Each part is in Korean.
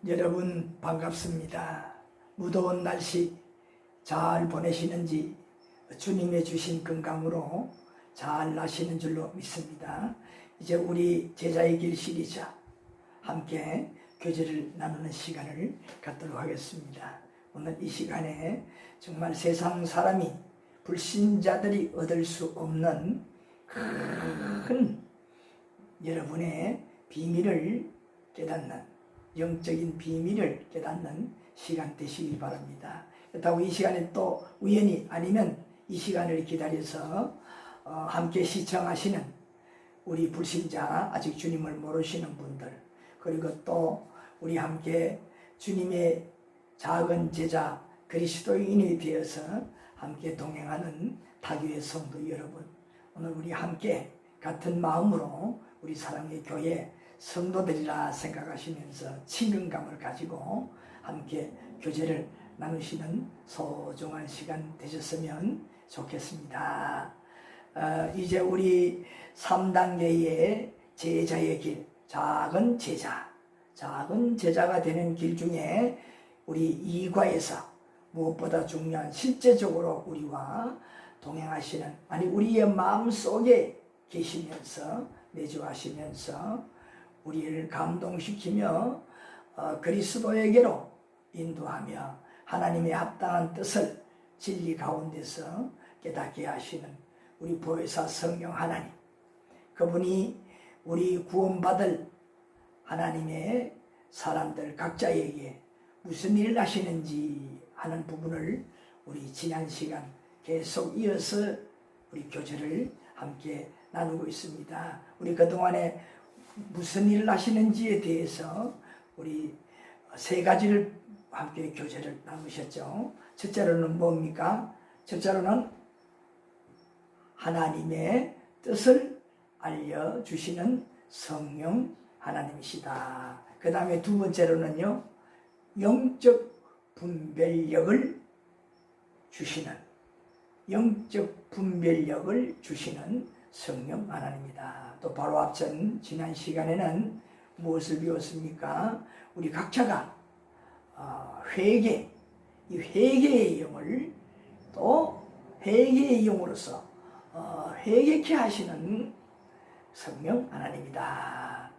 여러분 반갑습니다. 무더운 날씨 잘 보내시는지 주님의 주신 건강으로 잘 나시는 줄로 믿습니다. 이제 우리 제자의 길 시리즈 함께 교제를 나누는 시간을 갖도록 하겠습니다. 오늘 이 시간에 정말 세상 사람이 불신자들이 얻을 수 없는 큰 여러분의 비밀을 깨닫는 영적인 비밀을 깨닫는 시간 되시기 바랍니다. 그렇다고 이 시간에 또 우연히 아니면 이 시간을 기다려서 함께 시청하시는 우리 불신자 아직 주님을 모르시는 분들, 그리고 또 우리 함께 주님의 작은 제자 그리스도인이 되어서 함께 동행하는 타교의 성도 여러분, 오늘 우리 함께 같은 마음으로 우리 사랑의 교회 성도들이라 생각하시면서 친근감을 가지고 함께 교제를 나누시는 소중한 시간 되셨으면 좋겠습니다. 이제 우리 3단계의 제자의 길, 작은 제자가 되는 길 중에 우리 2과에서 무엇보다 중요한 실제적으로 우리와 동행하시는, 아니 우리의 마음속에 계시면서 내주하시면서 우리를 감동시키며 그리스도에게로 인도하며 하나님의 합당한 뜻을 진리 가운데서 깨닫게 하시는 우리 보혜사 성령 하나님, 그분이 우리 구원받을 하나님의 사람들 각자에게 무슨 일을 하시는지 하는 부분을 우리 지난 시간 계속 이어서 우리 교제를 함께 나누고 있습니다. 우리 그동안에 무슨 일을 하시는지에 대해서 우리 세 가지를 함께 교제를 나누셨죠. 첫째로는 뭡니까? 첫째로는 하나님의 뜻을 알려주시는 성령 하나님이시다. 그 다음에 두 번째로는요, 영적 분별력을 주시는 성령 하나님이다. 또 바로 앞선 지난 시간에는 무엇을 배웠습니까? 우리 각자가 회개, 이 회개의 영을 또 회개의 영으로서 회개케 하시는 성령 하나님이다.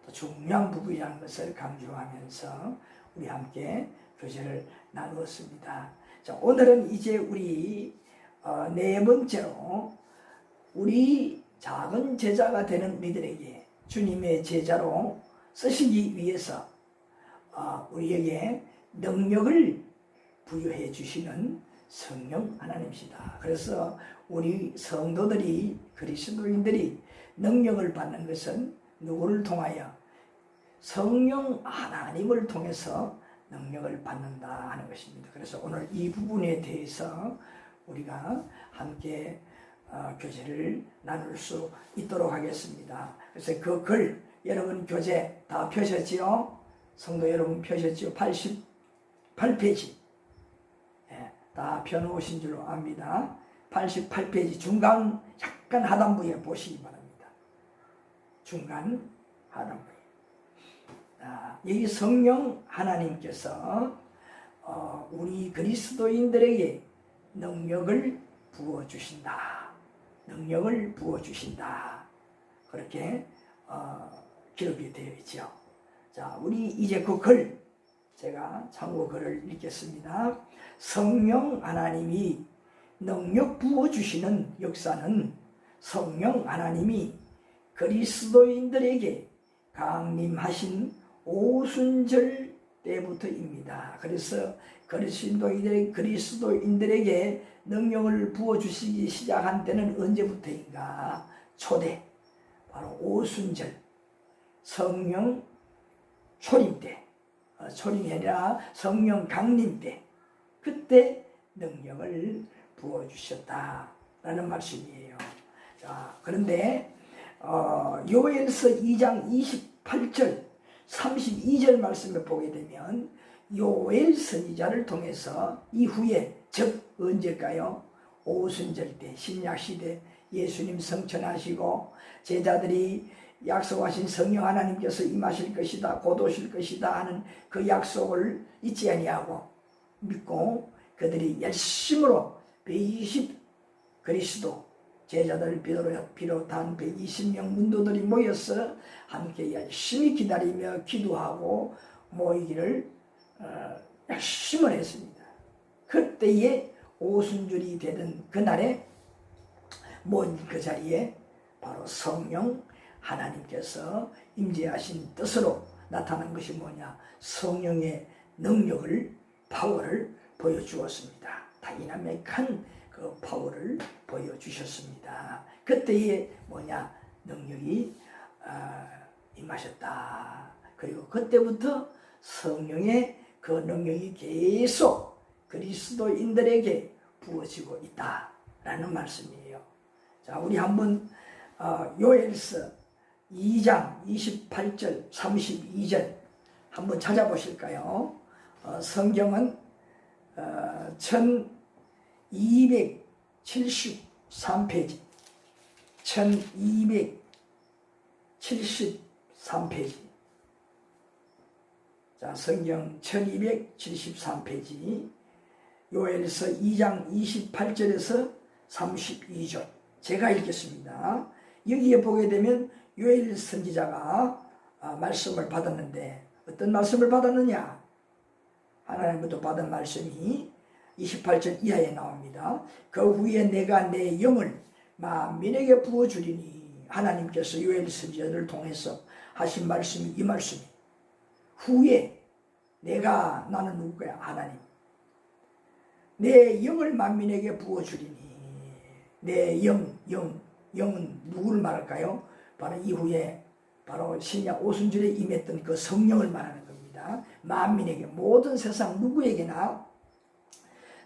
또 중요한 부분이라는 것을 강조하면서 우리 함께 교제를 나누었습니다. 자, 오늘은 이제 우리 네 번째로 우리 작은 제자가 되는 우리들에게 주님의 제자로 쓰시기 위해서 우리에게 능력을 부여해 주시는 성령 하나님이시다. 그래서 우리 성도들이, 그리스도인들이 능력을 받는 것은 누구를 통하여? 성령 하나님을 통해서 능력을 받는다 하는 것입니다. 그래서 오늘 이 부분에 대해서 우리가 함께 교제를 나눌 수 있도록 하겠습니다. 그래서 그 글 여러분 교재 다 펴셨지요? 성도 여러분 펴셨지요? 88페이지 다 펴놓으신 줄로 압니다. 88페이지 중간 약간 하단부에 보시기 바랍니다. 중간 하단부에 여기 성령 하나님께서 우리 그리스도인들에게 능력을 부어주신다. 그렇게 기록이 되어 있죠. 자, 우리 이제 그 글, 제가 참고 글을 읽겠습니다. 성령 하나님이 능력 부어주시는 역사는 성령 하나님이 그리스도인들에게 강림하신 오순절 때부터입니다. 그래서 그리스도인들에게 능력을 부어주시기 시작한 때는 언제부터인가? 초대, 바로 오순절, 성령 초림 때, 초림이 아니라 성령 강림 때, 그때 능력을 부어주셨다라는 말씀이에요. 자, 그런데 요엘서 2장 28절 32절 말씀을 보게 되면 요엘 선지자를 통해서 이후에, 즉 언제일까요? 오순절 때, 신약시대 예수님 성천하시고 제자들이 약속하신 성령 하나님께서 임하실 것이다, 곧 오실 것이다 하는 그 약속을 잊지 아니하고 믿고 그들이 열심으로 120 그리스도 제자들 비롯한 120명 문도들이 모여서 함께 열심히 기다리며 기도하고 모이기를 열심히 했습니다. 그때에 오순절이 되던 그날에 모인 그 자리에 바로 성령 하나님께서 임재하신 뜻으로 나타난 것이 뭐냐? 성령의 능력을, 파워를 보여주었습니다. 다이나믹한 그 파워를 보여주셨습니다. 그때에 뭐냐? 능력이 임하셨다. 그리고 그때부터 성령의 그 능력이 계속 그리스도인들에게 부어지고 있다라는 말씀이에요. 자, 우리 한번 요엘서 2장 28절 32절 한번 찾아보실까요? 성경은 1273페이지 1273페이지 자, 성경 1273페이지 요엘서 2장 28절에서 32절 제가 읽겠습니다. 여기에 보게 되면 요엘 선지자가 말씀을 받았는데 어떤 말씀을 받았느냐? 하나님부터 받은 말씀이 28절 이하에 나옵니다. 그 후에 내가 내 영을 만민에게 부어주리니 하나님께서 요엘 선지자를 통해서 하신 말씀이 이 말씀이 후에 나는 누구야? 하나님 내 영을 만민에게 부어주리니 내 영은 누구를 말할까요? 바로 이후에 바로 신약 오순절에 임했던 그 성령을 말하는 겁니다. 만민에게 모든 세상 누구에게나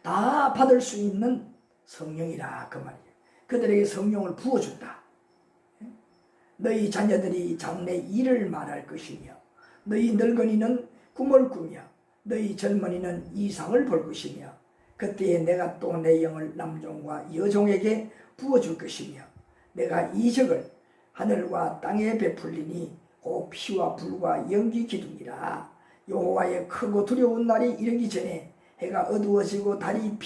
다 받을 수 있는 성령이라 그 말이에요. 그들에게 성령을 부어준다. 너희 자녀들이 장래 일을 말할 것이며 너희 늙은이는 꿈을 꾸며 너희 젊은이는 이상을 볼 것이며 그때에 내가 또 내 영을 남종과 여종에게 부어줄 것이며 내가 이적을 하늘과 땅에 베풀리니 곧 피와 불과 연기 기둥이라. 여호와의 크고 두려운 날이 이르기 전에 해가 어두워지고 달이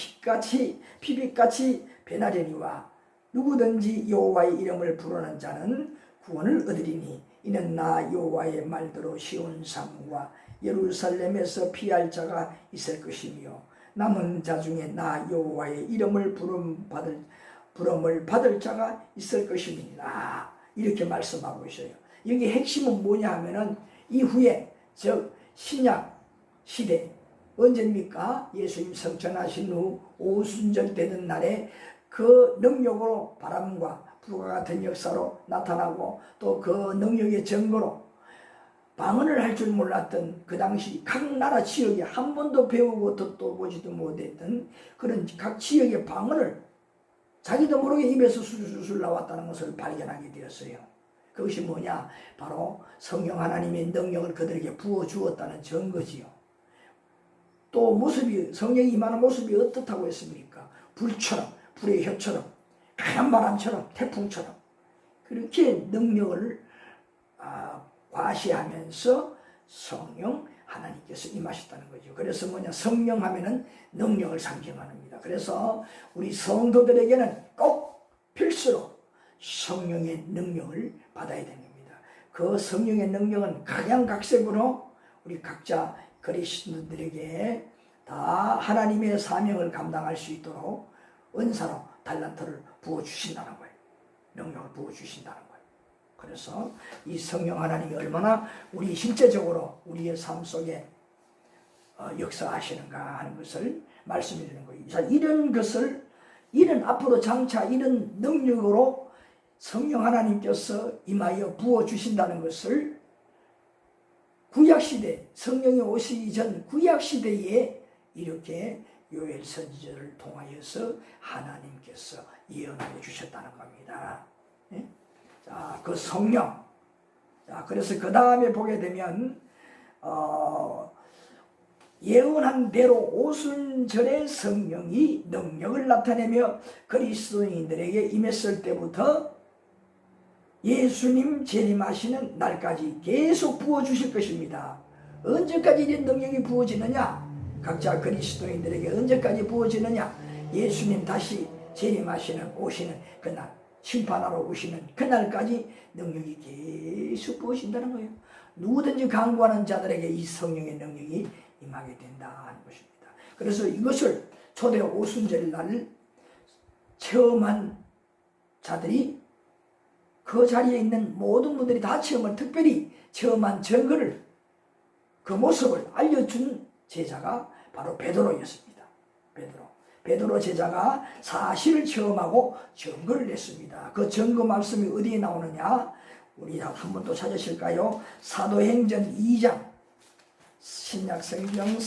피빛같이 변하려니와 누구든지 여호와의 이름을 부르는 자는 구원을 얻으리니 이는 나 여호와의 말대로 시온 산과 예루살렘에서 피할 자가 있을 것이며 남은 자 중에 나 여호와의 이름을 부름을 받을 자가 있을 것임이니라. 이렇게 말씀하고 있어요. 여기 핵심은 뭐냐 하면은 이후에 즉 신약 시대 언제입니까? 예수님 성천하신 후 오순절 되는 날에 그 능력으로 바람과 불과 같은 역사로 나타나고 또 그 능력의 증거로 방언을 할 줄 몰랐던 그 당시 각 나라 지역에 한 번도 배우고 듣도 보지도 못했던 그런 각 지역의 방언을 자기도 모르게 입에서 술술 나왔다는 것을 발견하게 되었어요. 그것이 뭐냐? 바로 성령 하나님의 능력을 그들에게 부어주었다는 증거지요. 또 모습이 성령이 임하는 모습이 어떻다고 했습니까? 불처럼, 불의 혀처럼, 강한 바람처럼, 태풍처럼 그렇게 능력을 과시하면서 성령 하나님께서 임하셨다는 거죠. 그래서 뭐냐? 성령 하면은 능력을 상징합니다. 그래서 우리 성도들에게는 꼭 필수로 성령의 능력을 받아야 됩니다. 그 성령의 능력은 각양각색으로 우리 각자 그리스도인들에게 다 하나님의 사명을 감당할 수 있도록 은사로 달란트를 부어주신다는 거예요. 능력을 부어주신다는 거예요. 그래서 이 성령 하나님이 얼마나 우리 실제적으로 우리의 삶 속에 역사하시는가 하는 것을 말씀해 주는 거예요. 이런 앞으로 장차 이런 능력으로 성령 하나님께서 임하여 부어주신다는 것을 구약시대 성령이 오시기 전 구약시대에 이렇게 요엘 선지자를 통하여서 하나님께서 예언하여 주셨다는 겁니다. 예? 자, 그 성령. 자, 그래서 그 다음에 보게 되면 예언한 대로 오순절의 성령이 능력을 나타내며 그리스도인들에게 임했을 때부터 예수님 재림하시는 날까지 계속 부어주실 것입니다. 언제까지 이런 능력이 부어지느냐? 각자 그리스도인들에게 언제까지 부어지느냐? 예수님 다시 재림하시는 오시는 그날, 심판하러 오시는 그날까지 능력이 계속 부어진다는 거예요. 누구든지 간구하는 자들에게 이 성령의 능력이 임하게 된다는 것입니다. 그래서 이것을 초대 오순절 날 체험한 자들이 그 자리에 있는 모든 분들이 다 체험을 특별히 체험한 증거를 그 모습을 알려준 제자가 바로 베드로였습니다. 베드로 제자가 사실을 체험하고 증거를 냈습니다. 그 증거 말씀이 어디에 나오느냐? 우리 한번 또 찾으실까요? 사도행전 2장, 신약성경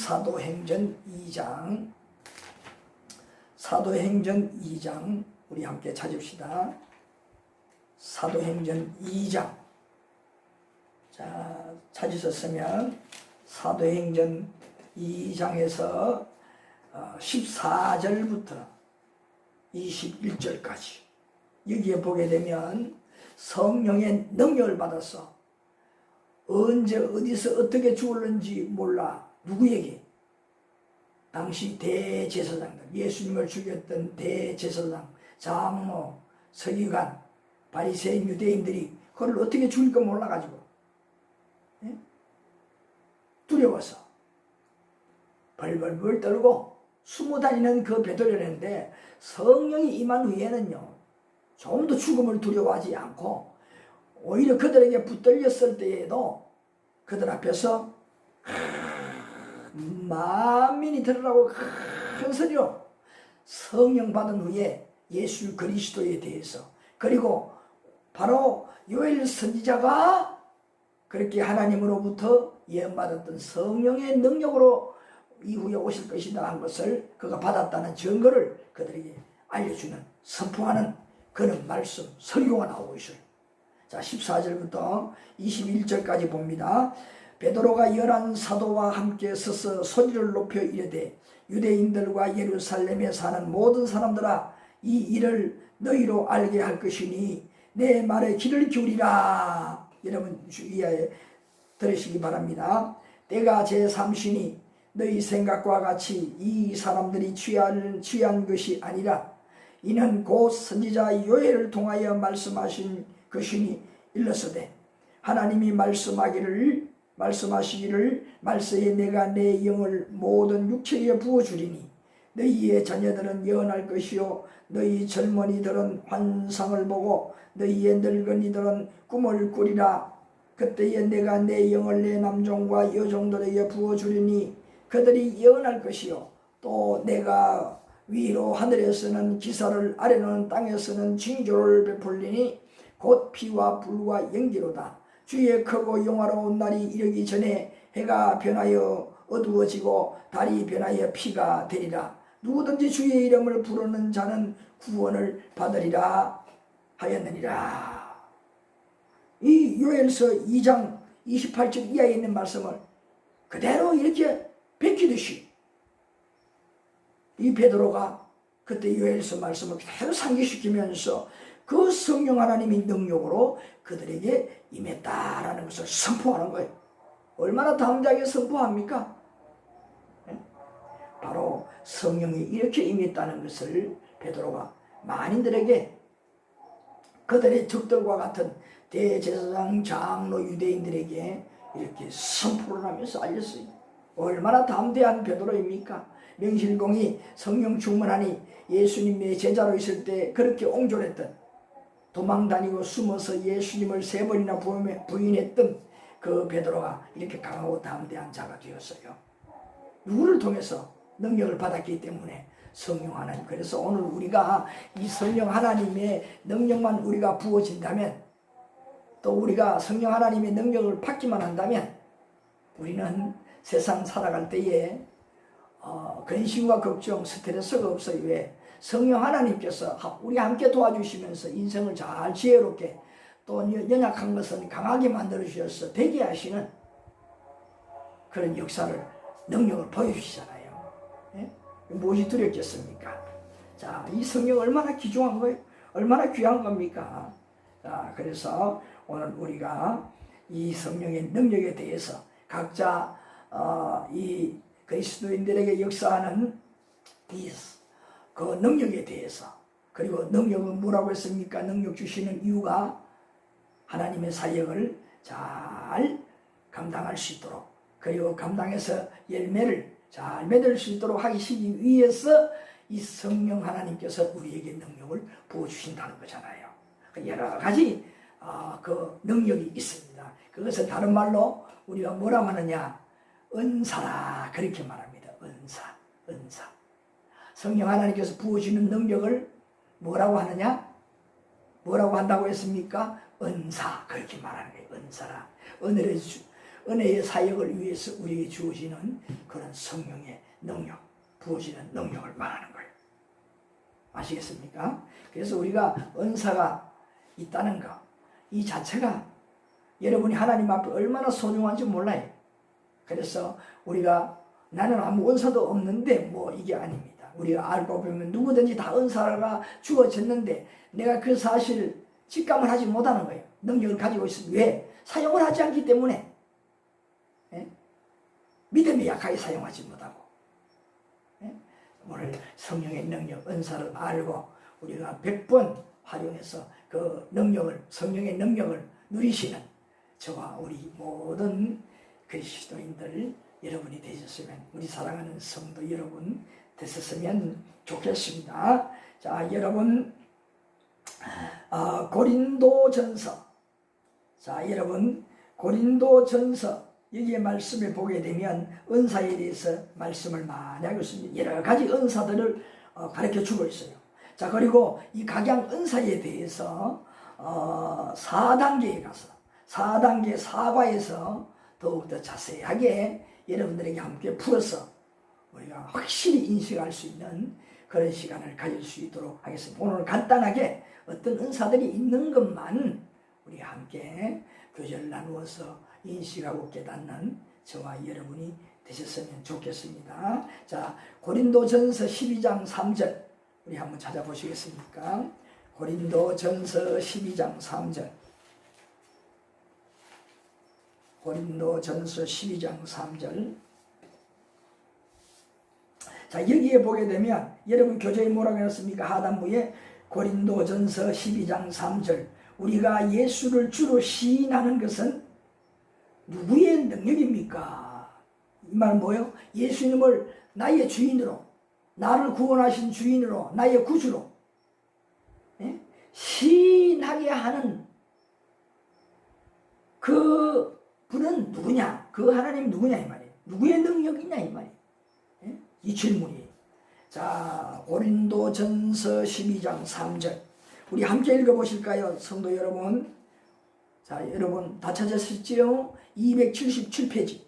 사도행전 2장 우리 함께 찾읍시다. 사도행전 2장. 자, 찾으셨으면 사도행전 2장에서 14절부터 21절까지 여기에 보게 되면 성령의 능력을 받아서 언제 어디서 어떻게 죽었는지 몰라 누구에게 당시 대제사장들 예수님을 죽였던 대제사장 장로 서기관 바리새인 유대인들이 그걸 어떻게 죽일까 몰라가지고 두려워서 벌벌벌 떨고 숨어 다니는 그 베드로였는데 성령이 임한 후에는요 좀 더 죽음을 두려워하지 않고 오히려 그들에게 붙들렸을 때에도 그들 앞에서 만민이 들으라고 큰 소리로 성령 받은 후에 예수 그리스도에 대해서 그리고 바로 요엘 선지자가 그렇게 하나님으로부터 예언받았던 성령의 능력으로 이후에 오실 것이다 한 것을 그가 받았다는 증거를 그들에게 알려주는 선포하는 그런 말씀 설교가 나오고 있어요. 자 14절부터 21절까지 봅니다. 베드로가 11 사도와 함께 서서 소리를 높여 이르되 유대인들과 예루살렘에 사는 모든 사람들아 이 일을 너희로 알게 할 것이니 내 말에 귀를 기울이라. 여러분 주의하여 들으시기 바랍니다. 때가 제3시니 너희 생각과 같이 이 사람들이 취한 것이 아니라 이는 곧 선지자 요엘을 통하여 말씀하신 것이니 일렀으되 하나님이 말씀하시기를 말세에 내가 내 영을 모든 육체에 부어주리니 너희의 자녀들은 예언할 것이요 너희 젊은이들은 환상을 보고 너희의 늙은이들은 꿈을 꾸리라. 그때에 내가 내 영을 내 남종과 여종들에게 부어주리니 그들이 예언할 것이요 또 내가 위로 하늘에서는 기사를 아래로는 땅에서는 징조를 베풀리니 곧 피와 불과 연기로다. 주의 크고 영화로운 날이 이르기 전에 해가 변하여 어두워지고 달이 변하여 피가 되리라. 누구든지 주의 이름을 부르는 자는 구원을 받으리라 하였느니라. 이 요엘서 2장 28절 이하에 있는 말씀을 그대로 이렇게 베끼듯이 이 베드로가 그때 요엘서 말씀을 그대로 상기시키면서 그 성령 하나님의 능력으로 그들에게 임했다라는 것을 선포하는 거예요. 얼마나 담대하게 선포합니까? 바로 성령이 이렇게 임했다는 것을 베드로가 만인들에게 그들의 적들과 같은 대제사장 장로 유대인들에게 이렇게 선포를 하면서 알렸어요. 얼마나 담대한 베드로입니까? 명실공히 성령 충만하니 예수님의 제자로 있을 때 그렇게 옹졸했던 도망다니고 숨어서 예수님을 3번이나 부인했던 그 베드로가 이렇게 강하고 담대한 자가 되었어요. 누구를 통해서? 능력을 받았기 때문에 성령 하나님. 그래서 오늘 우리가 이 성령 하나님의 능력만 우리가 부어진다면 또 우리가 성령 하나님의 능력을 받기만 한다면 우리는 세상 살아갈 때에 근심과 걱정, 스트레스가 없어요. 왜? 성령 하나님께서 우리 함께 도와주시면서 인생을 잘 지혜롭게 또 연약한 것은 강하게 만들어주셔서 되게 하시는 그런 역사를 능력을 보여주시잖아요. 예? 무엇이 두렵겠습니까? 자, 이 성령 얼마나 귀중한 거예요? 얼마나 귀한 겁니까? 자, 그래서 오늘 우리가 이 성령의 능력에 대해서 각자 이 그리스도인들에게 역사하는 이 그 능력에 대해서, 그리고 능력은 뭐라고 했습니까? 능력 주시는 이유가 하나님의 사역을 잘 감당할 수 있도록, 그리고 감당해서 열매를 잘 맺을 수 있도록 하시기 위해서 이 성령 하나님께서 우리에게 능력을 부어주신다는 거잖아요. 여러 가지 그 능력이 있습니다. 그것은 다른 말로 우리가 뭐라고 하느냐, 은사라 그렇게 말합니다. 은사. 성령 하나님께서 부어주는 능력을 뭐라고 하느냐? 뭐라고 한다고 했습니까? 은사, 그렇게 말하는 거예요. 은사라. 은혜의 사역을 위해서 우리에게 주어지는 그런 성령의 능력, 부어지는 능력을 말하는 거예요. 아시겠습니까? 그래서 우리가 은사가 있다는 것, 이 자체가 여러분이 하나님 앞에 얼마나 소중한지 몰라요. 그래서 우리가 나는 아무 은사도 없는데 뭐 이게 아닙니다. 우리가 알고 보면 누구든지 다 은사가 주어졌는데 내가 그 사실을 직감을 하지 못하는 거예요. 능력을 가지고 있으면 왜? 사용을 하지 않기 때문에. 예? 믿음이 약하게 사용하지 못하고. 예? 오늘 성령의 능력, 은사를 알고 우리가 100번 활용해서 그 능력을, 성령의 능력을 누리시는 저와 우리 모든 그리스도인들 여러분이 되셨으면, 우리 사랑하는 성도 여러분 되셨으면 좋겠습니다. 자, 여러분 고린도전서, 자 여러분 고린도전서 여기에 말씀을 보게 되면 은사에 대해서 말씀을 많이 하고 있습니다. 여러 가지 은사들을 가르쳐 주고 있어요. 자, 그리고 이 각양 은사에 대해서 4단계에 가서 4단계 사과에서 더욱더 자세하게 여러분들에게 함께 풀어서 우리가 확실히 인식할 수 있는 그런 시간을 가질 수 있도록 하겠습니다. 오늘 간단하게 어떤 은사들이 있는 것만 우리 함께 교제를 나누어서 인식하고 깨닫는 저와 여러분이 되셨으면 좋겠습니다. 자, 고린도전서 12장 3절 우리 한번 찾아보시겠습니까? 고린도전서 12장 3절. 고린도전서 12장 3절. 자, 여기에 보게 되면 여러분 교재에 뭐라고 해놨습니까? 하단부에 고린도전서 12장 3절. 우리가 예수를 주로 시인하는 것은 누구의 능력입니까? 이 말은 뭐예요? 예수님을 나의 주인으로, 나를 구원하신 주인으로, 나의 구주로 시인하게 하는 그 분은 누구냐? 그 하나님 누구냐 이 말이에요. 누구의 능력이냐 이 말이에요. 이 질문이. 자, 고린도전서 12장 3절 우리 함께 읽어보실까요? 성도 여러분. 자, 여러분 다 찾으셨지요? 277페이지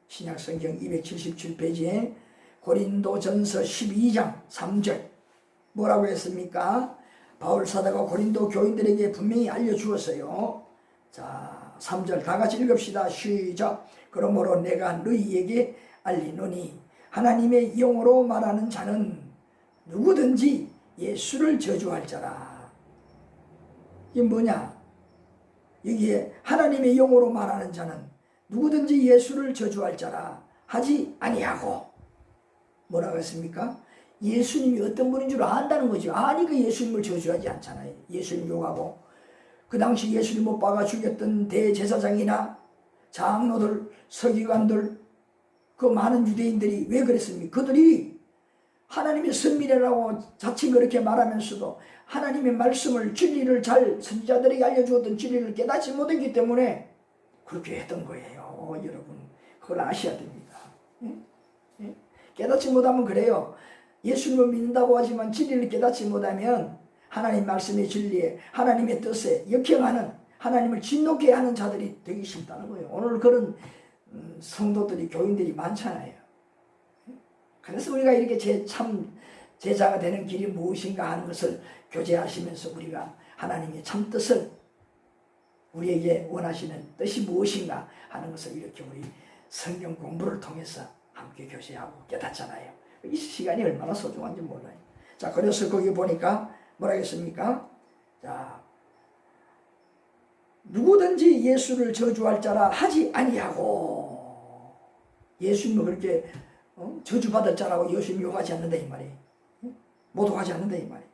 신약성경 277페이지에 고린도전서 12장 3절 뭐라고 했습니까? 바울 사도가 고린도 교인들에게 분명히 알려주었어요. 자, 3절 다 같이 읽읍시다. 시작. 그러므로 내가 너희에게 알리노니 하나님의 영으로 말하는 자는 누구든지 예수를 저주할 자라. 이게 뭐냐? 여기에 하나님의 영으로 말하는 자는 누구든지 예수를 저주할 자라 하지 아니하고 뭐라고 했습니까? 예수님이 어떤 분인 줄 안다는 거지. 아니까 예수님을 저주하지 않잖아요. 예수님 욕하고 그 당시 예수님 못 박아 죽였던 대제사장이나 장로들, 서기관들 그 많은 유대인들이 왜 그랬습니까? 그들이 하나님의 선민이라고 자칭 그렇게 말하면서도 하나님의 말씀을, 진리를 잘 선지자들에게 알려주었던 진리를 깨닫지 못했기 때문에 그렇게 했던 거예요. 여러분 그걸 아셔야 됩니다. 깨닫지 못하면 그래요. 예수님을 믿는다고 하지만 진리를 깨닫지 못하면 하나님 말씀의 진리에, 하나님의 뜻에 역행하는, 하나님을 진노케 하는 자들이 되기 쉽다는 거예요. 오늘 그런 성도들이, 교인들이 많잖아요. 그래서 우리가 이렇게 참 제자가 되는 길이 무엇인가 하는 것을 교제하시면서 우리가 하나님의 참 뜻을, 우리에게 원하시는 뜻이 무엇인가 하는 것을 이렇게 우리 성경 공부를 통해서 함께 교제하고 깨닫잖아요. 이 시간이 얼마나 소중한지 몰라요. 자, 그래서 거기 보니까 뭐라 했습니까? 자, 누구든지 예수를 저주할 자라 하지 아니하고, 예수님은 그렇게 저주받을 자라고 예수님이 욕하지 않는다 이 말이에요. 모독하지 않는다 이 말이에요.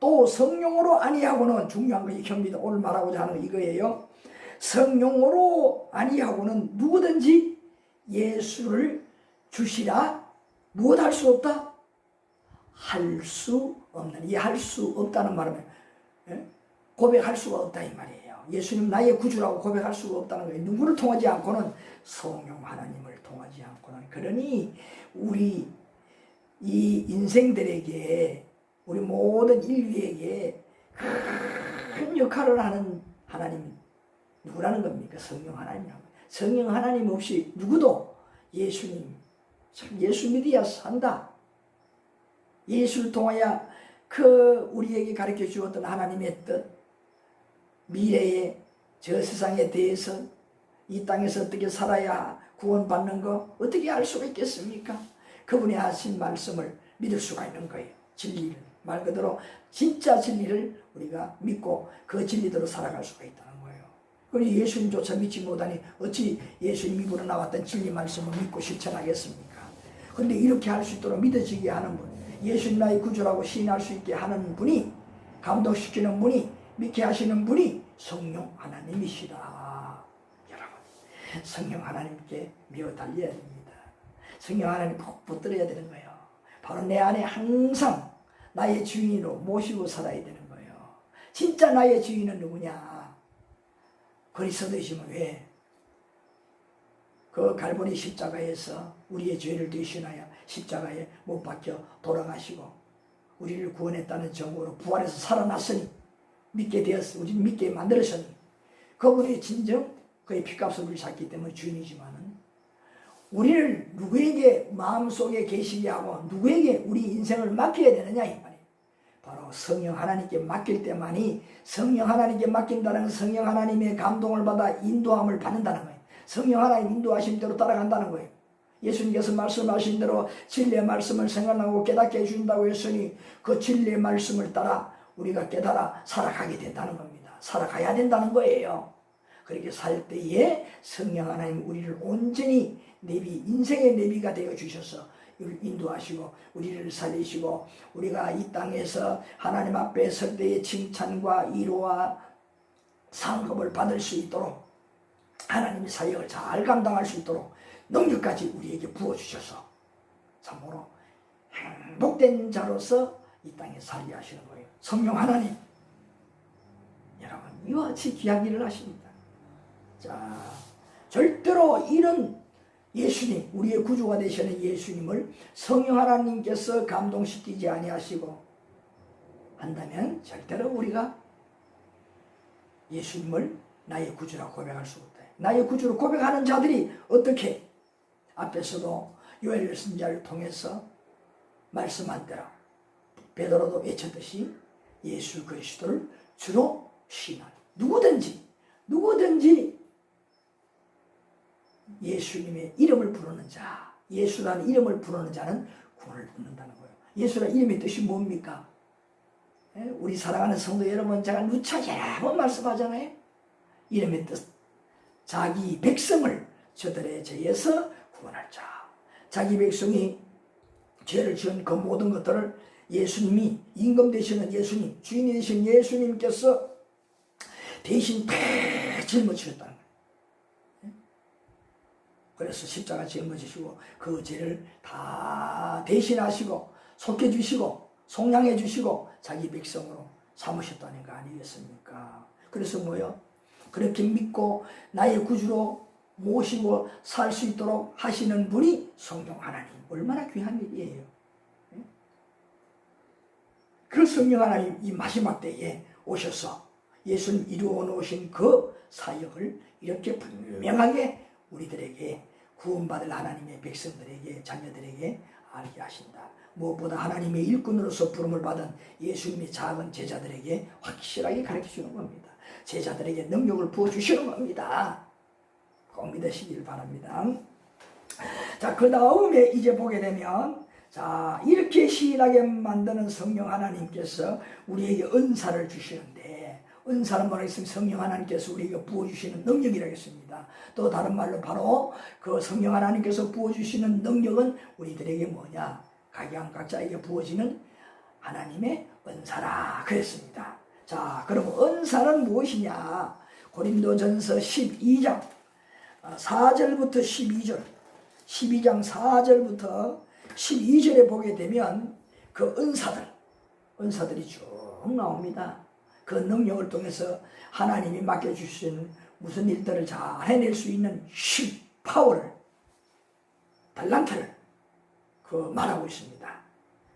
또 성령으로 아니하고는, 중요한 거 이겁니다. 오늘 말하고자 하는 거 이거예요. 성령으로 아니하고는 누구든지 예수를 주시라 무엇 할 수 없다? 할 수 없는, 이 할 수 없다는 말은 고백할 수가 없다 이 말이에요. 예수님 나의 구주라고 고백할 수가 없다는 거예요. 누구를 통하지 않고는, 성령 하나님을 통하지 않고는. 그러니 우리 이 인생들에게, 우리 모든 인류에게 큰 역할을 하는 하나님 누구라는 겁니까? 성령 하나님이라고. 성령 하나님 없이 누구도 예수님, 참 예수 믿어야 산다. 예수를 통하여 그 우리에게 가르쳐 주었던 하나님의 뜻, 미래의 저 세상에 대해서, 이 땅에서 어떻게 살아야 구원받는 거 어떻게 알 수가 있겠습니까? 그분이 하신 말씀을 믿을 수가 있는 거예요. 진리를, 말 그대로 진짜 진리를 우리가 믿고 그 진리대로 살아갈 수가 있다는 거예요. 그러니 예수님조차 믿지 못하니 어찌 예수님이 입으로 나왔던 진리 말씀을 믿고 실천하겠습니까? 그런데 이렇게 할 수 있도록 믿어지게 하는 분, 예수님 나의 구주라고 시인할 수 있게 하는 분이, 감동시키는 분이, 믿게 하시는 분이 성령 하나님이시다. 여러분, 성령 하나님께 미어 달려야 됩니다. 성령 하나님 꼭 붙들어야 되는 거예요. 바로 내 안에 항상 나의 주인으로 모시고 살아야 되는 거예요. 진짜 나의 주인은 누구냐? 그리스도 되시면 왜? 그 갈보리 십자가에서 우리의 죄를 대신하여 십자가에 못 박혀 돌아가시고 우리를 구원했다는 정보로 부활해서 살아났으니, 믿게 되었으니, 우리를 믿게 만들었으니, 그분이 진정 그의 피값을 우리 샀기 때문에 주인이지만은, 우리를 누구에게 마음속에 계시게 하고 누구에게 우리 인생을 맡겨야 되느냐 이 말이에요. 바로 성령 하나님께 맡길 때만이, 성령 하나님께 맡긴다는 건 성령 하나님의 감동을 받아 인도함을 받는다는 거예요. 성령 하나님 인도하신 대로 따라간다는 거예요. 예수님께서 말씀하신 대로 진리의 말씀을 생각하고 깨닫게 해주신다고 했으니, 그 진리의 말씀을 따라 우리가 깨달아 살아가게 된다는 겁니다. 살아가야 된다는 거예요. 그렇게 살 때에 성령 하나님 우리를 온전히 내비, 인생의 내비가 되어 주셔서 우리를 인도하시고 우리를 살리시고, 우리가 이 땅에서 하나님 앞에 설 때의 칭찬과 위로와 상급을 받을 수 있도록, 하나님의 사역을 잘 감당할 수 있도록 능력까지 우리에게 부어주셔서 참으로 행복된 자로서 이 땅에 살게 하시는 거예요. 성령 하나님, 여러분 이와 같이 귀한 일을 하십니다. 자, 절대로 이런 예수님, 우리의 구주가 되시는 예수님을 성령 하나님께서 감동시키지 아니하시고 한다면 절대로 우리가 예수님을 나의 구주라고 고백할 수 없다. 나의 구주로 고백하는 자들이 어떻게, 앞에서도 요엘 선지자를 통해서 말씀한 대로 베드로도 외쳤듯이 예수 그리스도를 주로 신하는, 누구든지 예수님의 이름을 부르는 자, 예수라는 이름을 부르는 자는 구원을 얻는다는 거예요. 예수라는 이름의 뜻이 뭡니까? 우리 사랑하는 성도 여러분, 제가 누차 여러 번 말씀하잖아요. 이름의 뜻, 자기 백성을 저들의 죄에서 구원할 자. 자기 백성이 죄를 지은 그 모든 것들을 예수님이, 임금 되시는 예수님, 주인이 되신 예수님께서 대신 다 짊어지셨다는 거예요. 그래서 십자가 짊어지시고 그 죄를 다 대신하시고 속해주시고 속량해주시고 자기 백성으로 삼으셨다는 거 아니겠습니까? 그래서 뭐요? 그렇게 믿고 나의 구주로 모시고 살 수 있도록 하시는 분이 성령 하나님. 얼마나 귀한 일이에요. 그 성령 하나님 이 마지막 때에 오셔서 예수님 이루어 놓으신 그 사역을 이렇게 분명하게 우리들에게, 구원받을 하나님의 백성들에게, 자녀들에게 알게 하신다. 무엇보다 하나님의 일꾼으로서 부름을 받은 예수님의 작은 제자들에게 확실하게 가르쳐 주는 겁니다. 제자들에게 능력을 부어주시는 겁니다. 꼭 믿으시길 바랍니다. 자, 그 다음에 이제 보게 되면, 자, 이렇게 시인하게 만드는 성령 하나님께서 우리에게 은사를 주시는데, 은사는 뭐라 했으면 성령 하나님께서 우리에게 부어주시는 능력이라고 했습니다. 또 다른 말로 바로 그 성령 하나님께서 부어주시는 능력은 우리들에게 뭐냐? 각자에게 부어지는 하나님의 은사라 그랬습니다. 자, 그럼 은사는 무엇이냐? 고린도전서 12장 4절부터 12절 12장 4절부터 12절에 보게 되면 그 은사들이 쭉 나옵니다. 그 능력을 통해서 하나님이 맡겨주신 무슨 일들을 잘 해낼 수 있는 힘, 파워를, 달란트를 말하고 있습니다.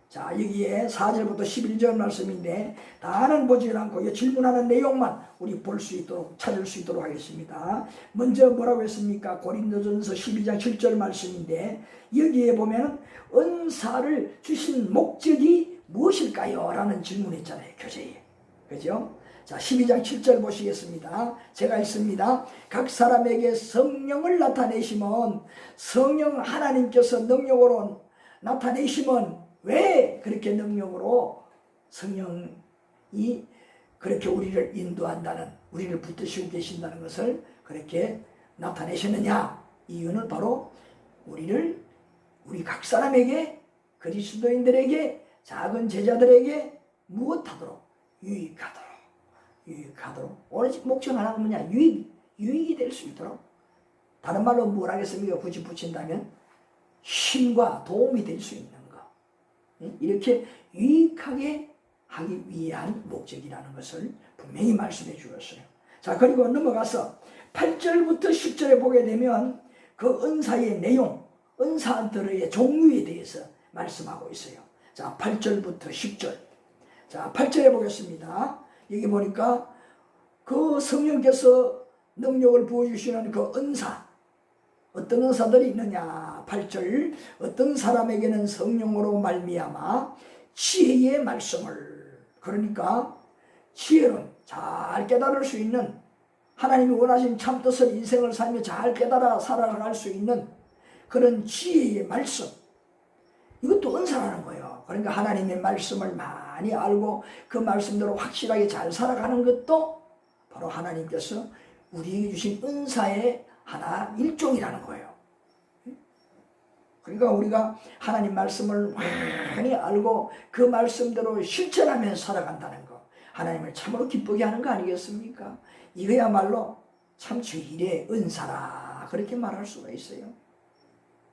자, 여기에 4절부터 11절 말씀인데 다는 보지 않고 질문하는 내용만 우리 볼 수 있도록 찾을 수 있도록 하겠습니다. 먼저 뭐라고 했습니까? 고린도전서 12장 7절 말씀인데 여기에 보면 은사를 주신 목적이 무엇일까요? 라는 질문했잖아요. 교재에. 그죠? 자, 12장 7절 보시겠습니다. 제가 읽습니다. 각 사람에게 성령을 나타내시면 성령 하나님께서 능력으로 나타내시면 왜 그렇게 능력으로 성령이 그렇게 우리를 인도한다는, 우리를 붙드시고 계신다는 것을 그렇게 나타내셨느냐? 이유는 바로 우리 각 사람에게, 그리스도인들에게, 작은 제자들에게 무엇하도록? 유익하도록. 오직 목적 하나가 뭐냐? 유익이 될 수 있도록. 다른 말로 뭘 하겠습니까? 굳이 붙인다면 힘과 도움이 될 수 있는 것. 이렇게 유익하게 하기 위한 목적이라는 것을 분명히 말씀해 주었어요. 자, 그리고 넘어가서 8절부터 10절에 보게 되면 그 은사의 내용, 은사들의 종류에 대해서 말씀하고 있어요. 자, 8절부터 10절. 자, 8절에 보겠습니다. 여기 보니까 그 성령께서 능력을 부어주시는 그 은사, 어떤 은사들이 있느냐? 8절. 어떤 사람에게는 성령으로 말미암아 지혜의 말씀을, 그러니까 지혜는 잘 깨달을 수 있는, 하나님이 원하신 참뜻을 인생을 살며 잘 깨달아 살아갈 수 있는 그런 지혜의 말씀, 이것도 은사라는 거예요. 그러니까 하나님의 말씀을 많이 알고 그 말씀대로 확실하게 잘 살아가는 것도 바로 하나님께서 우리에게 주신 은사의 하나 일종이라는 거예요. 그러니까 우리가 하나님 말씀을 많이 알고 그 말씀대로 실천하면서 살아간다는 거, 하나님을 참으로 기쁘게 하는 거 아니겠습니까? 이거야말로 참 제일의 은사라, 그렇게 말할 수가 있어요.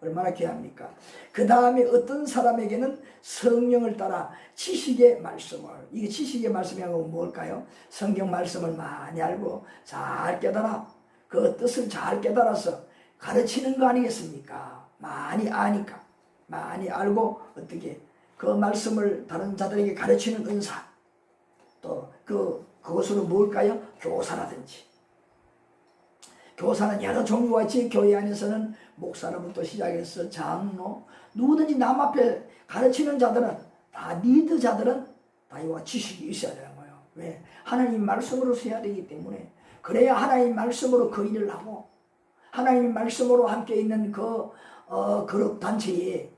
얼마나 귀합니까? 그 다음에 어떤 사람에게는 성령을 따라 지식의 말씀을, 이게 지식의 말씀이란 뭘까요? 성경 말씀을 많이 알고 잘 깨달아 그 뜻을 잘 깨달아서 가르치는 거 아니겠습니까? 많이 아니까, 많이 알고 어떻게 그 말씀을 다른 자들에게 가르치는 은사, 또 그것으로 뭘까요? 교사라든지. 교사는 여러 종류가 있지. 교회 안에서는 목사로부터 시작해서 장로, 누구든지 남 앞에 가르치는 자들은 다, 리더자들은 다 이와 지식이 있어야 되는 거예요. 왜? 하나님 말씀으로 해야 되기 때문에. 그래야 하나님 말씀으로 그 일을 하고, 하나님 말씀으로 함께 있는 그룹 단체에,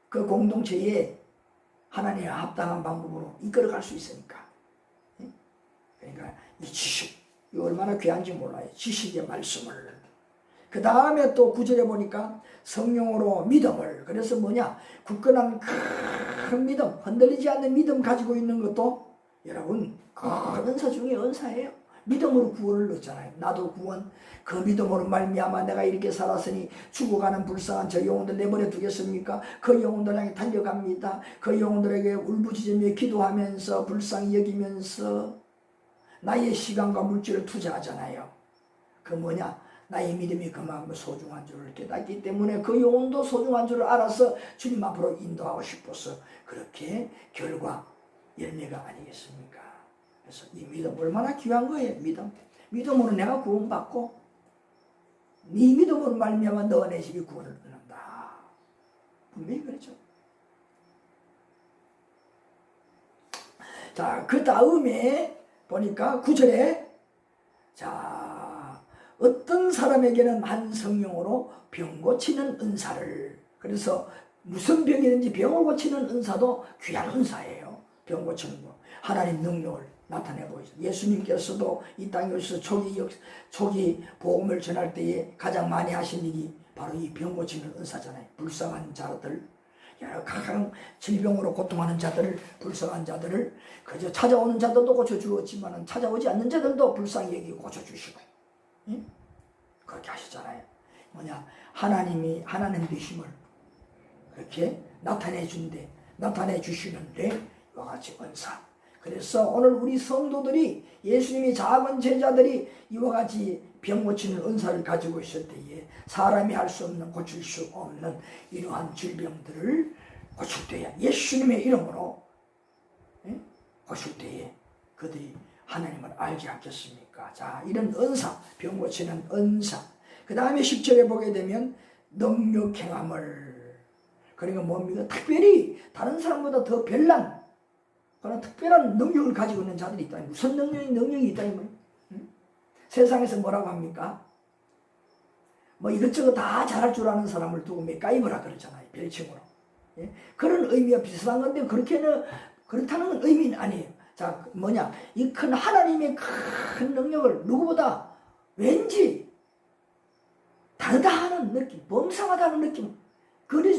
그 공동체에 하나님의 합당한 방법으로 이끌어갈 수 있으니까. 그러니까 이 지식, 이 얼마나 귀한지 몰라요. 지식의 말씀을. 그 다음에 또 9절에 보니까 성령으로 믿음을, 그래서 뭐냐, 굳건한 큰 믿음, 흔들리지 않는 믿음 가지고 있는 것도 여러분 그 은사 중에 은사예요. 믿음으로 구원을 얻잖아요. 나도 구원, 그 믿음으로 말미암아 내가 이렇게 살았으니 죽어가는 불쌍한 저 영혼들 내버려 두겠습니까? 그 영혼들 향해 달려갑니다. 그 영혼들에게 울부짖으며 기도하면서 불쌍히 여기면서 나의 시간과 물질을 투자하잖아요. 그 뭐냐, 나의 믿음이 그만큼 소중한 줄을 깨닫기 때문에 그 영혼도 소중한 줄을 알아서 주님 앞으로 인도하고 싶어서 그렇게 결과 열매가 아니겠습니까? 그래서 이 믿음 얼마나 귀한 거예요. 믿음으로 내가 구원받고 네 믿음으로 말미암아 너와 내 집이 구원을 얻는다. 분명히 그렇죠. 자, 그 다음에 보니까 9절에 자, 어떤 사람에게는 한 성령으로 병 고치는 은사를, 그래서 무슨 병이든지 병을 고치는 은사도 귀한 은사예요. 병 고치는 거, 하나님 능력을 나타내 보이죠. 예수님께서도 이 땅에 오셔서 초기 복음을 전할 때에 가장 많이 하신 일이 바로 이 병 고치는 은사잖아요. 불쌍한 자들, 여러 각각 질병으로 고통하는 자들을, 불쌍한 자들을 그저 찾아오는 자들도 고쳐주었지만 찾아오지 않는 자들도 불쌍히 여기고 고쳐주시고, 응? 그렇게 하시잖아요. 하나님이 하나님 되심을 그렇게 나타내 주시는데 이와 같이 은사. 그래서 오늘 우리 성도들이, 예수님이 작은 제자들이 이와 같이 병 고치는 은사를 가지고 있을 때에 사람이 할 수 없는, 고칠 수 없는 이러한 질병들을 고칠 때에 예수님의 이름으로 고칠 때에 그들이 하나님을 알게 하겠습니까? 자, 이런 은사, 병 고치는 은사. 그 다음에 10절에 보게 되면 능력 행함을, 그러니까 뭡니까? 특별히 다른 사람보다 더 별난 그런 특별한 능력을 가지고 있는 자들이 있다. 무슨 능력이 있다. 세상에서 뭐라고 합니까? 뭐 이것저것 다 잘할 줄 아는 사람을 두고 맥가이버라 그러잖아요. 별칭으로. 예? 그런 의미와 비슷한 건데 그렇다는 의미는 아니에요. 자, 이 큰 하나님의 큰 능력을 누구보다 왠지 다르다 하는 느낌, 범상하다는 느낌.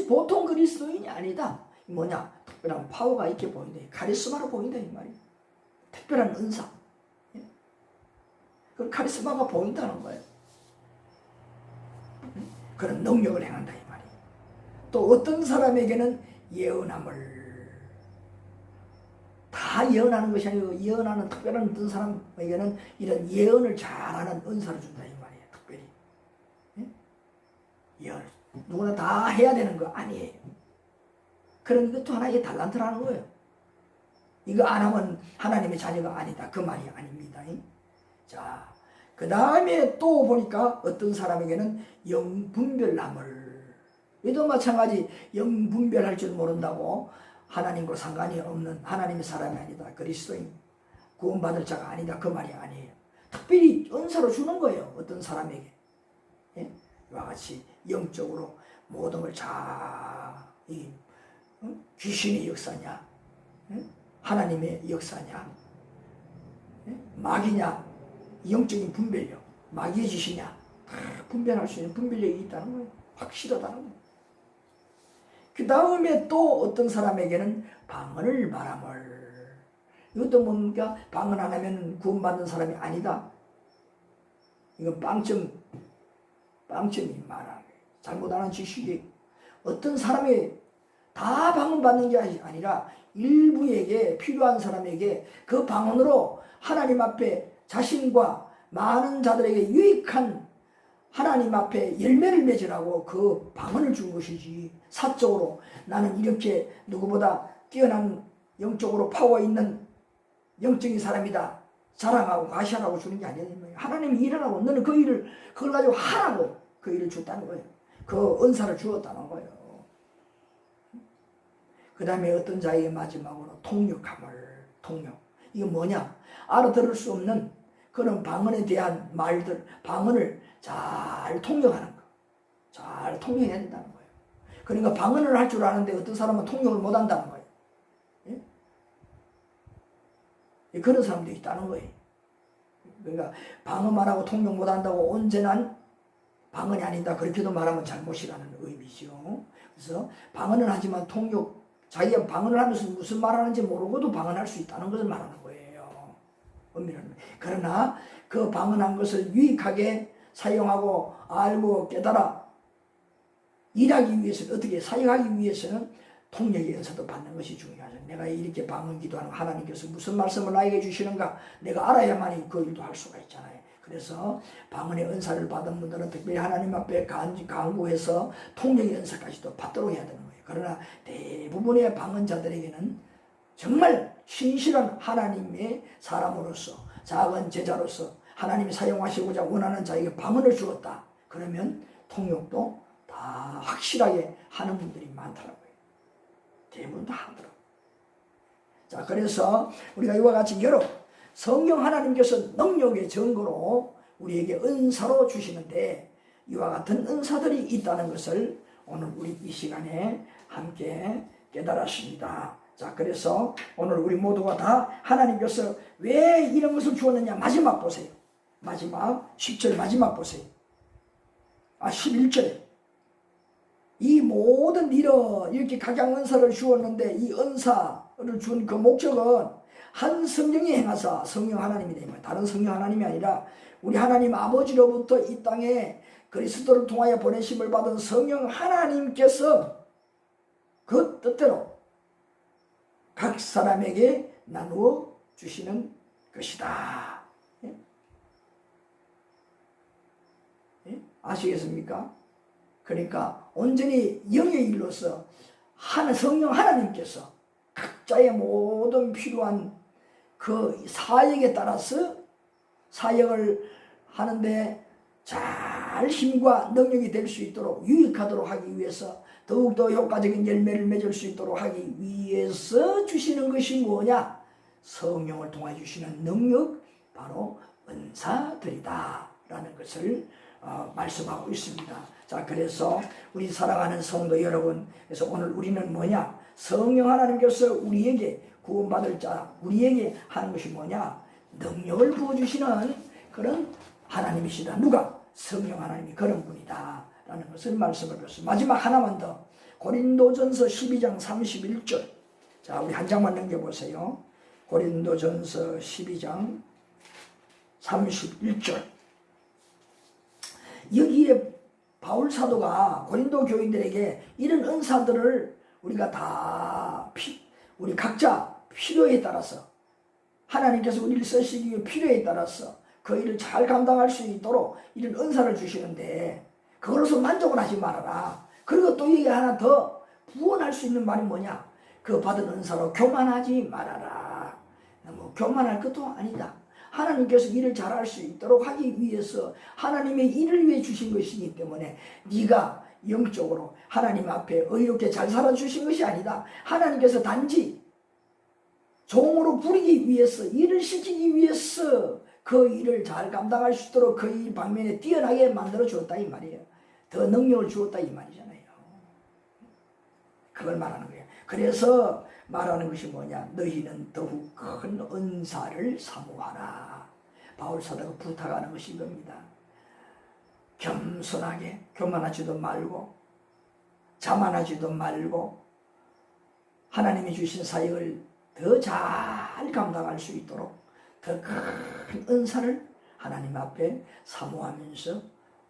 보통 그리스도인이 아니다. 특별한 파워가 있게 보인다. 카리스마로 보인다 이 말이에요. 특별한 은사. 그 카리스마가 보인다는 거예요. 그런 능력을 행한다 이 말이에요. 또 어떤 사람에게는 예언함을, 다 예언하는 것이 아니고 예언하는 특별한 어떤 사람에게는 이런 예언을 잘하는 은사를 준다 이 말이에요. 특별히 예언을 누구나 다 해야 되는 거 아니에요. 그런 것도 하나의 달란트라는 거예요. 이거 안 하면 하나님의 자녀가 아니다. 그 말이 아닙니다. 자, 그 다음에 또 보니까 어떤 사람에게는 영분별함을, 이도 마찬가지 영분별할 줄 모른다고 하나님과 상관이 없는 하나님의 사람이 아니다. 그리스도인 구원받을 자가 아니다. 그 말이 아니에요. 특별히 은사로 주는 거예요. 어떤 사람에게. 이와 같이 영적으로 모든 걸 귀신의 역사냐, 하나님의 역사냐, 마귀냐, 영적인 분별력, 마귀의 짓이냐, 다 분별할 수 있는 분별력이 있다는 거예요. 확실하다는 거예요. 그 다음에 또 어떤 사람에게는 방언을 말함을, 이것도 뭡니까? 방언 안 하면 구원받는 사람이 아니다. 이건 빵점이 말하는 거예요. 잘못하는 지식이, 어떤 사람이 다 방언받는 게 아니라 일부에게, 필요한 사람에게 그 방언으로 하나님 앞에 자신과 많은 자들에게 유익한 하나님 앞에 열매를 맺으라고 그 방언을 준 것이지, 사적으로 나는 이렇게 누구보다 뛰어난 영적으로 파워 있는 영적인 사람이다 자랑하고 과시하라고 주는 게 아니에요. 하나님이 일하라고, 너는 그걸 가지고 하라고 그 일을 줬다는 거예요. 그 은사를 주었다는 거예요. 그 다음에 어떤 자에게 마지막으로 통역함을, 통역. 이게 알아들을 수 없는 그런 방언에 대한 말들, 방언을 잘 통역하는 거. 잘 통역해야 된다는 거예요. 그러니까 방언을 할 줄 아는데 어떤 사람은 통역을 못 한다는 거예요. 예? 그런 사람도 있다는 거예요. 그러니까 방언만 하고 통역 못 한다고 온전한 방언이 아니다. 그렇게도 말하면 잘못이라는 의미죠. 그래서 방언을 하지만 자기가 방언을 하면서 무슨 말하는지 모르고도 방언할 수 있다는 것을 말하는 거예요. 그러나 그 방언한 것을 유익하게 사용하고 알고 깨달아 일하기 위해서는, 어떻게 사용하기 위해서는 통역의 은사도 받는 것이 중요하죠. 내가 이렇게 방언 기도하는 하나님께서 무슨 말씀을 나에게 주시는가 내가 알아야만이 그 일도 할 수가 있잖아요. 그래서 방언의 은사를 받은 분들은 특별히 하나님 앞에 간구해서 통역의 은사까지도 받도록 해야 되는 거예요. 그러나 대부분의 방언자들에게는 정말 신실한 하나님의 사람으로서, 작은 제자로서 하나님이 사용하시고자 원하는 자에게 방언을 주었다. 그러면 통역도 다 확실하게 하는 분들이 많더라고요. 대부분 다 하더라고요. 자, 그래서 우리가 이와 같이 여러 성경 하나님께서 능력의 증거로 우리에게 은사로 주시는데 이와 같은 은사들이 있다는 것을 오늘 우리 이 시간에 함께 깨달았습니다. 자, 그래서 오늘 우리 모두가 다 하나님께서 왜 이런 것을 주었느냐. 마지막 보세요. 마지막 10절 마지막 보세요. 11절에 이 모든 일은 이렇게 각양 은사를 주었는데 이 은사를 준 그 목적은 한 성령이 행하사 성령 하나님이다. 다른 성령 하나님이 아니라 우리 하나님 아버지로부터 이 땅에 그리스도를 통하여 보내심을 받은 성령 하나님께서 그 뜻대로 각 사람에게 나누어 주시는 것이다. 예? 예? 아시겠습니까? 그러니까 온전히 영의 일로서 성령 하나님께서 각자의 모든 필요한 그 사역에 따라서 사역을 하는데 잘 힘과 능력이 될 수 있도록 유익하도록 하기 위해서 더욱더 효과적인 열매를 맺을 수 있도록 하기 위해서 주시는 것이 뭐냐? 성령을 통해 주시는 능력, 바로 은사들이다 라는 것을 말씀하고 있습니다. 자, 그래서 우리 사랑하는 성도 여러분, 그래서 오늘 우리는 뭐냐? 성령 하나님께서 우리에게 구원받을 자, 우리에게 하는 것이 뭐냐? 능력을 부어주시는 그런 하나님이시다. 누가? 성령 하나님이 그런 분이다 라는 것을 말씀을 드렸습니다. 마지막 하나만 더, 고린도전서 12장 31절. 자, 우리 한 장만 넘겨보세요. 고린도전서 12장 31절. 여기에 바울 사도가 고린도 교인들에게 이런 은사들을 우리가 다 우리 각자 필요에 따라서 하나님께서 우리를 쓰시기 위해 필요에 따라서 그 일을 잘 감당할 수 있도록 이런 은사를 주시는데 그걸로서 만족을 하지 말아라. 그리고 또 이게 하나 더 부원할 수 있는 말이 뭐냐? 그 받은 은사로 교만하지 말아라. 뭐 교만할 것도 아니다. 하나님께서 일을 잘할 수 있도록 하기 위해서 하나님의 일을 위해 주신 것이기 때문에 네가 영적으로 하나님 앞에 의롭게 잘 살아주신 것이 아니다. 하나님께서 단지 종으로 부리기 위해서, 일을 시키기 위해서 그 일을 잘 감당할 수 있도록 그 일 방면에 뛰어나게 만들어 주었다 이 말이에요. 더 능력을 주었다 이 말이잖아요. 그걸 말하는 거예요. 그래서 말하는 것이 뭐냐? 너희는 더욱 큰 은사를 사모하라. 바울 사도가 부탁하는 것이 이겁니다. 겸손하게, 교만하지도 말고 자만하지도 말고 하나님이 주신 사역을 더 잘 감당할 수 있도록 더 큰 은사를 하나님 앞에 사모하면서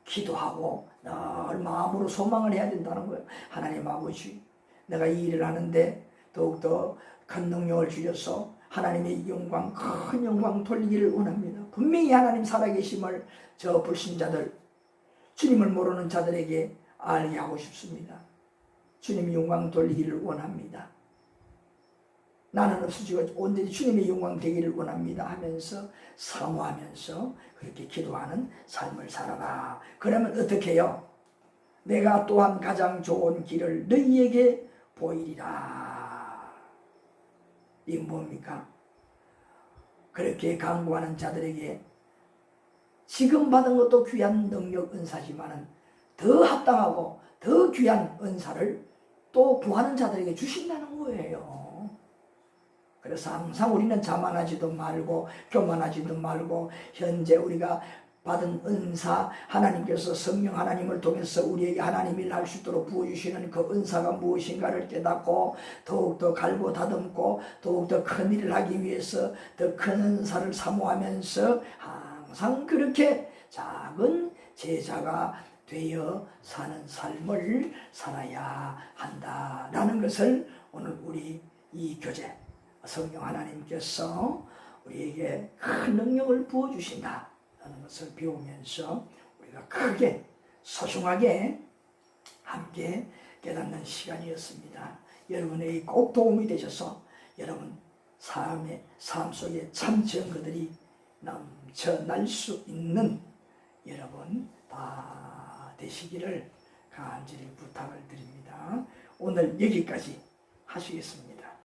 기도하고 늘 마음으로 소망을 해야 된다는 거예요. 하나님 아버지, 내가 이 일을 하는데 더욱더 큰 능력을 주셔서 하나님의 영광, 큰 영광 돌리기를 원합니다. 분명히 하나님 살아계심을 저 불신자들, 주님을 모르는 자들에게 알게 하고 싶습니다. 주님의 영광 돌리기를 원합니다. 나는 없어지고 온전히 주님의 영광 되기를 원합니다 하면서 사모하면서 그렇게 기도하는 삶을 살아라. 그러면 어떻게 해요? 내가 또한 가장 좋은 길을 너희에게 보이리라. 이게 뭡니까? 그렇게 간구하는 자들에게 지금 받은 것도 귀한 능력 은사지만은 더 합당하고 더 귀한 은사를 또 구하는 자들에게 주신다는 거예요. 그래서 항상 우리는 자만하지도 말고 교만하지도 말고 현재 우리가 받은 은사, 하나님께서 성령 하나님을 통해서 우리에게 하나님 일을 할 수 있도록 부어주시는 그 은사가 무엇인가를 깨닫고 더욱더 갈고 다듬고 더욱더 큰 일을 하기 위해서 더 큰 은사를 사모하면서 항상 그렇게 작은 제자가 되어 사는 삶을 살아야 한다라는 것을 오늘 우리 이 교제 성령 하나님께서 우리에게 큰 능력을 부어주신다 라는 것을 배우면서 우리가 크게 소중하게 함께 깨닫는 시간이었습니다. 여러분에게 꼭 도움이 되셔서 여러분 삶 속에 참 증거들이 넘쳐날 수 있는 여러분 다 되시기를 간절히 부탁을 드립니다. 오늘 여기까지 하시겠습니다.